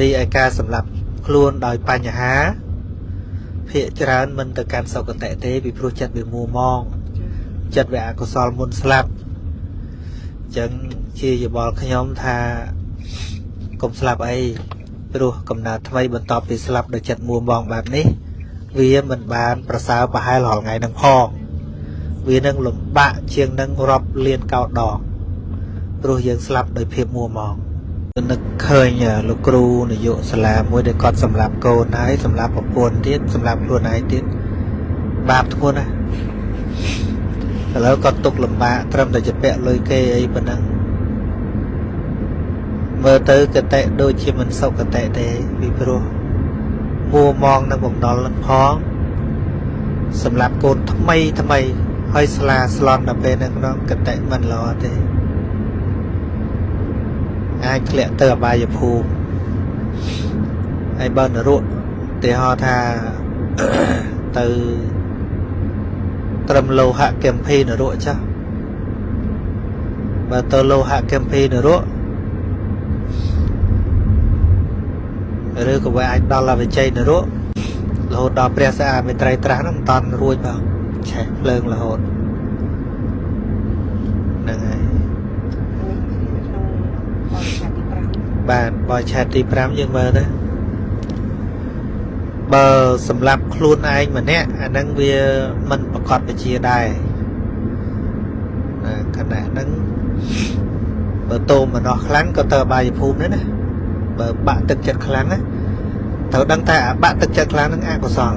រីឯការសម្រាប់ខ្លួនដោយបញ្ហាភាកច្រើនមិនទៅកាន់សុគតិទេពីព្រោះចិត្តវាមួម៉ងចិត្តវាអកុសលមុនស្លាប់អញ្ចឹងជាយោបល់ខ្ញុំថាកុំស្លាប់អីព្រោះកំណើតថ្មីបន្ទាប់ពីស្លាប់ដោយចិត្តមួម៉ងបែបនេះវាមិនបានប្រសើរប្រហែលរាល់ថ្ងៃនឹងផងវានឹងលំបាកជាងនឹងរាប់លានកោដដងព្រោះយើងស្លាប់ដោយភាពមួម៉ងនឹកឃើញលោកគ្រូនាយកសាលាមួយដែលគាត់សម្រាប់កូនហើយសម្រាប់ប្រពន្ធទៀតសម្រាប់ខ្លួនឯងទៀតបាបធ្ងន់ណាស់ឥឡូវគាត់ទុកលំបាកត្រឹមតែជាពាក់លុយគេអីប៉ុណ្ណឹងមើលទៅកតេដូចជាមិនសុខកតេទេពីព្រោះមួម៉ងនៅបំណុលនឹងផងសម្រាប់កូនថ្មីហើយស្លាស្លន់ដល់ពេលហ្នឹងក្នុងកតេមិនល្អទេអាចធ្លាក់ទៅអបាយភូមិហើយបើនរកទីហោថាទៅត្រឹមលោហៈគំភីនរកចាស់បើទៅលោហៈគំភីនរកឬក៏វាអាចដល់អវិជ័យនរករហូតដល់ព្រះសាមេត្រីត្រាស់ហ្នឹងមិនតាន់រួចបងឆេះភ្លើងរហូតហ្នឹងហើយបាទបើឆាតទី5យើងមើលទៅបើសម្រាប់ខ្លួនឯងម្នាក់អាហ្នឹងវាមិនប្រកបវិជាដែរខណៈហ្នឹងបើតោមម្ដោះខ្លាំងក៏ទៅអបាយភូមិដែរណាបើបាក់ទឹកចិត្តខ្លាំងណាត្រូវដឹងថាបាក់ទឹកចិត្តខ្លាំងហ្នឹងអកុសល